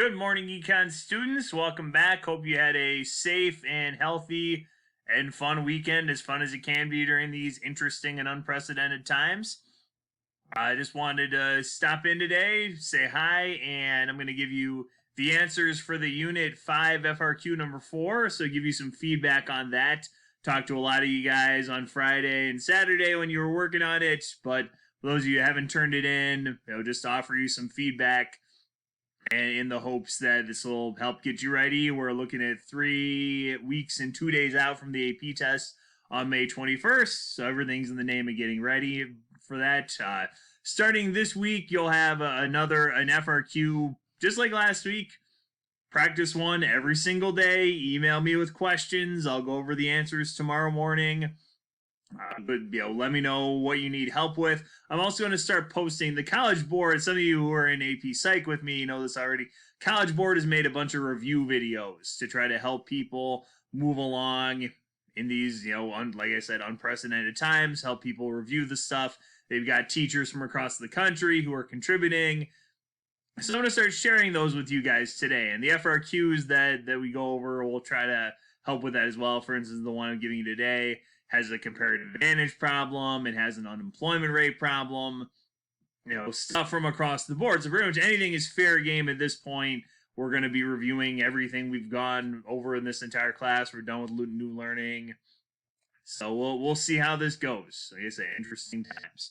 Good morning, Econ students. Welcome back. Hope you had a safe and healthy and fun weekend, as fun as it can be during these interesting and unprecedented times. I just wanted to stop in today, say hi, and I'm going to give you the answers for the Unit 5 FRQ number 4. So, give you some feedback on that. Talked to a lot of you guys on Friday and Saturday when you were working on it, but for those of you who haven't turned it in, just to offer you some feedback and in the hopes that this will help get you ready. We're looking at 3 weeks and 2 days out from the AP test on May 21st, so everything's in the name of getting ready for that. Starting this week, you'll have an FRQ just like last week. Practice one every single day. Email me with questions. I'll go over the answers tomorrow morning. But let me know what you need help with. I'm also going to start posting the College Board. Some of you who are in AP Psych with me know this already. College Board has made a bunch of review videos to try to help people move along in these, like I said, unprecedented times. Help people review the stuff. They've got teachers from across the country who are contributing. So I'm going to start sharing those with you guys today. And the FRQs that we go over, we'll try to help with that as well. For instance, the one I'm giving you today has a comparative advantage problem. It has an unemployment rate problem. Stuff from across the board. So pretty much anything is fair game at this point. We're going to be reviewing everything we've gone over in this entire class. We're done with new learning. So we'll see how this goes. Like I say, interesting times.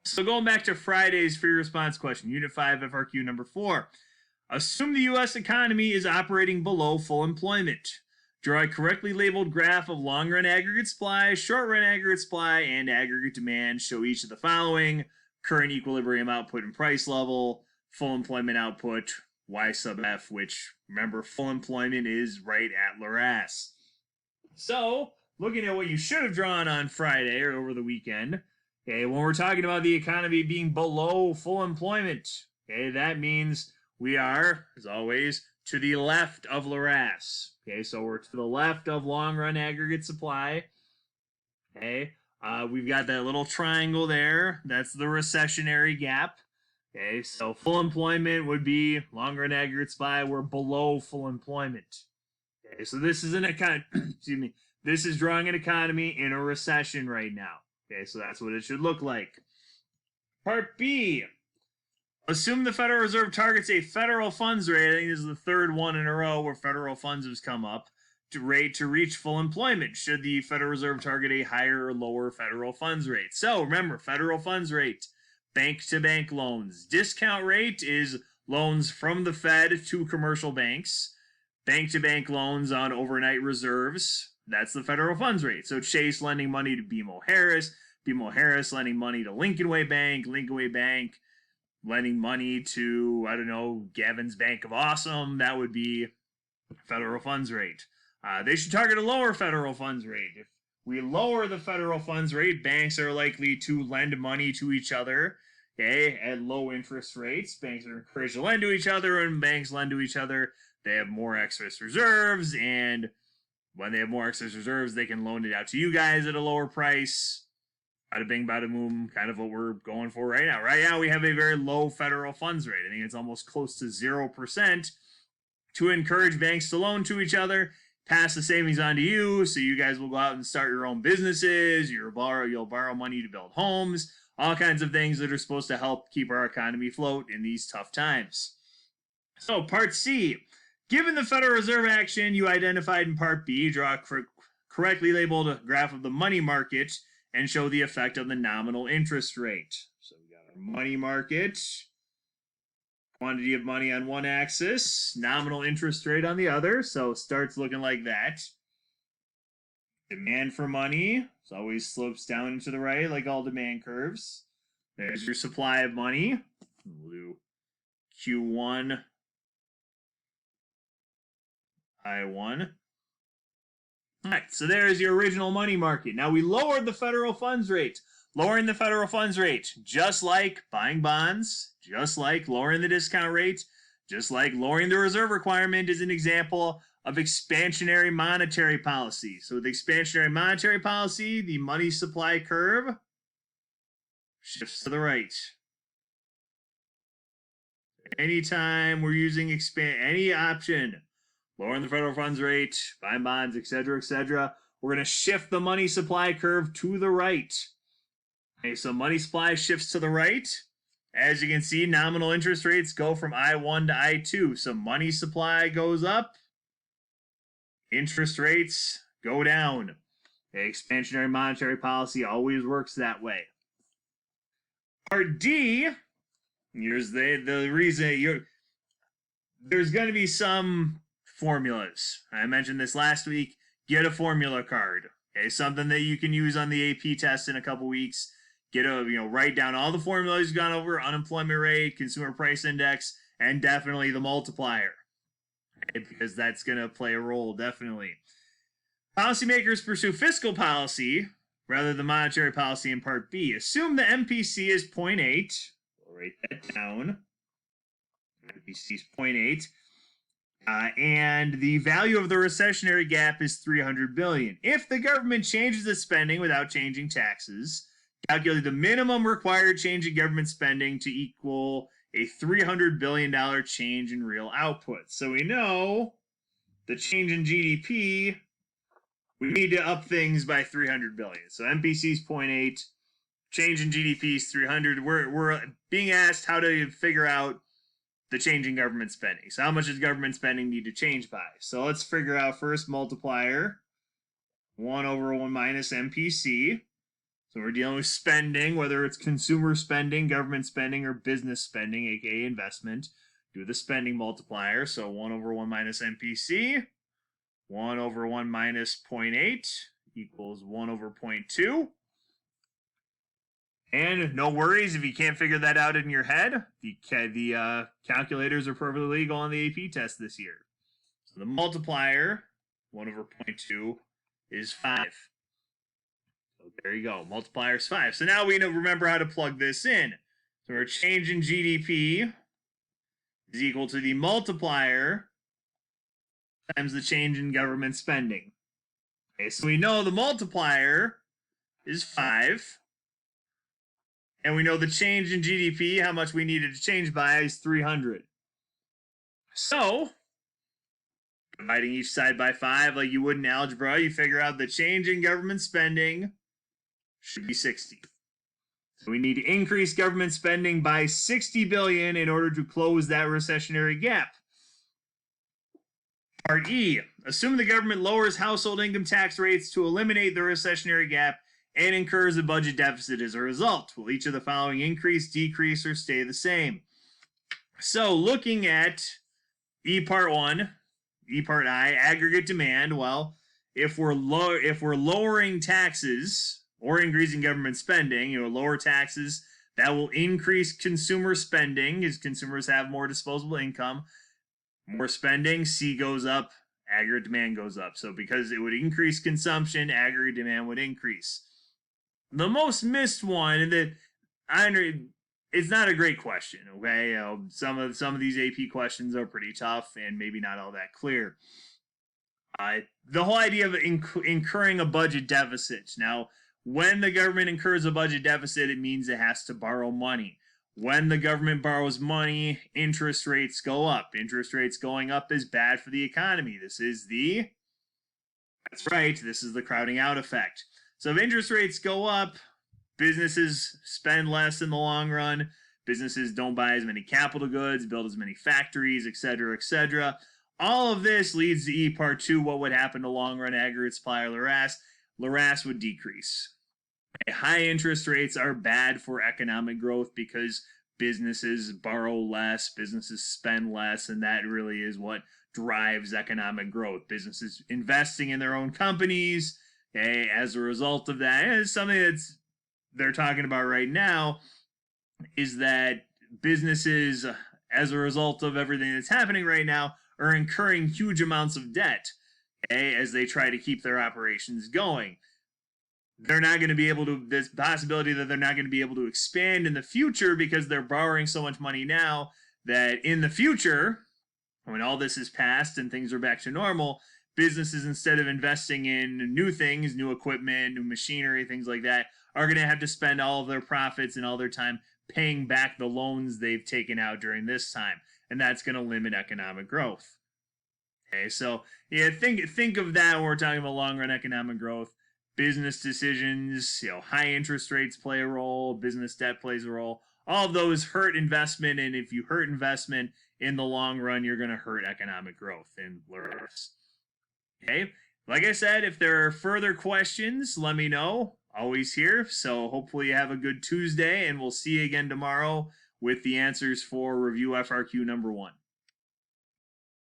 So going back to Friday's free response question, Unit 5 FRQ number 4. Assume the U.S. economy is operating below full employment. Draw a correctly labeled graph of long-run aggregate supply, short-run aggregate supply, and aggregate demand. Show each of the following: current equilibrium output and price level, full employment output, Y sub F, which, remember, full employment is right at Laras. So, looking at what you should have drawn on Friday or over the weekend, okay, when we're talking about the economy being below full employment, okay, that means we are, as always, to the left of Laras. Okay, so we're to the left of long-run aggregate supply. Okay, we've got that little triangle there. That's the recessionary gap. Okay, so full employment would be long-run aggregate supply. We're below full employment. Okay, so this is an excuse me. This is drawing an economy in a recession right now. Okay, so that's what it should look like. Part B. Assume the Federal Reserve targets a federal funds rate. I think this is the third one in a row where federal funds has come up to reach full employment. Should the Federal Reserve target a higher or lower federal funds rate? So remember, federal funds rate, bank-to-bank loans. Discount rate is loans from the Fed to commercial banks. Bank-to-bank loans on overnight reserves. That's the federal funds rate. So Chase lending money to BMO Harris lending money to Lincoln Way Bank lending money to, Gavin's Bank of Awesome. That would be federal funds rate. They should target a lower federal funds rate. If we lower the federal funds rate, banks are likely to lend money to each other, okay, at low interest rates. Banks are encouraged to lend to each other, and banks lend to each other. They have more excess reserves, and when they have more excess reserves, they can loan it out to you guys at a lower price. Bada bing, bada boom, kind of what we're going for right now. Right now, we have a very low federal funds rate. I think it's almost close to 0% to encourage banks to loan to each other, pass the savings on to you, so you guys will go out and start your own businesses. You'll borrow money to build homes, all kinds of things that are supposed to help keep our economy afloat in these tough times. So, Part C. Given the Federal Reserve action you identified in Part B, draw a correctly labeled graph of the money market and show the effect of the nominal interest rate. So we got our money market, quantity of money on one axis, nominal interest rate on the other. So starts looking like that. Demand for money always slopes down to the right like all demand curves. There's your supply of money. We'll do Q1, I1. All right, so there's your original money market. Now we lowered the federal funds rate. Lowering the federal funds rate, just like buying bonds, just like lowering the discount rate, just like lowering the reserve requirement is an example of expansionary monetary policy. So with expansionary monetary policy, the money supply curve shifts to the right. Anytime we're using any option, lowering the federal funds rate, buying bonds, etc., we're going to shift the money supply curve to the right. Okay, so money supply shifts to the right. As you can see, nominal interest rates go from I1 to I2. So money supply goes up, interest rates go down. Okay, expansionary monetary policy always works that way. Part D, here's the reason there's going to be some formulas. I mentioned this last week. Get a formula card. Okay, something that you can use on the AP test in a couple weeks. Write down all the formulas you've gone over: unemployment rate, consumer price index, and definitely the multiplier. Okay, because that's going to play a role, definitely. Policymakers pursue fiscal policy rather than monetary policy in Part B. Assume the MPC is 0.8. We'll write that down. MPC is 0.8. And the value of the recessionary gap is $300 billion. If the government changes its spending without changing taxes, calculate the minimum required change in government spending to equal a $300 billion change in real output. So we know the change in GDP, we need to up things by $300 billion. So MPC is 0.8, change in GDP is 300. We're being asked how to figure out the change in government spending. So how much does government spending need to change by? So let's figure out first multiplier, 1 over 1 minus MPC. So we're dealing with spending, whether it's consumer spending, government spending, or business spending, aka investment. Do the spending multiplier. So 1 over 1 minus MPC, 1 over 1 minus 0.8 equals 1 over 0.2. And no worries if you can't figure that out in your head. The calculators are perfectly legal on the AP test this year. So the multiplier, 1 over 0.2, is 5. So there you go. Multiplier is 5. So now we remember how to plug this in. So our change in GDP is equal to the multiplier times the change in government spending. Okay, so we know the multiplier is 5. And we know the change in GDP, how much we needed to change by, is 300. So, dividing each side by 5 like you would in algebra, you figure out the change in government spending should be 60. So we need to increase government spending by $60 billion in order to close that recessionary gap. Part E, assume the government lowers household income tax rates to eliminate the recessionary gap and incurs a budget deficit as a result. Will each of the following increase, decrease, or stay the same? So looking at E Part 1, E Part I, aggregate demand, well, if we're lowering taxes or increasing government spending, lower taxes, that will increase consumer spending as consumers have more disposable income. More spending, C goes up, aggregate demand goes up. So because it would increase consumption, aggregate demand would increase. The most missed one that it's not a great question. Okay, some of these AP questions are pretty tough and maybe not all that clear. The whole idea of incurring a budget deficit. Now, when the government incurs a budget deficit, it means it has to borrow money. When the government borrows money, interest rates go up. Interest rates going up is bad for the economy. That's right, this is the crowding out effect. So if interest rates go up, businesses spend less in the long run. Businesses don't buy as many capital goods, build as many factories, etc., etc. All of this leads to E Part 2, what would happen to long-run aggregate supply or LRAS? LRAS would decrease. High interest rates are bad for economic growth because businesses borrow less, businesses spend less, and that really is what drives economic growth. Businesses investing in their own companies, as a result of that, and it's something they're talking about right now, is that businesses, as a result of everything that's happening right now, are incurring huge amounts of debt, as they try to keep their operations going. They're not going to be able to, there's possibility that they're not going to be able to expand in the future because they're borrowing so much money now that in the future, when all this is passed and things are back to normal, businesses, instead of investing in new things, new equipment, new machinery, things like that, are going to have to spend all of their profits and all their time paying back the loans they've taken out during this time, and that's going to limit economic growth. Okay, so yeah, think of that when we're talking about long run economic growth. Business decisions, high interest rates play a role, business debt plays a role. All of those hurt investment, and if you hurt investment in the long run, you're going to hurt economic growth and lures. Okay, like I said, if there are further questions, let me know. Always here. So hopefully you have a good Tuesday, and we'll see you again tomorrow with the answers for Review FRQ number 1.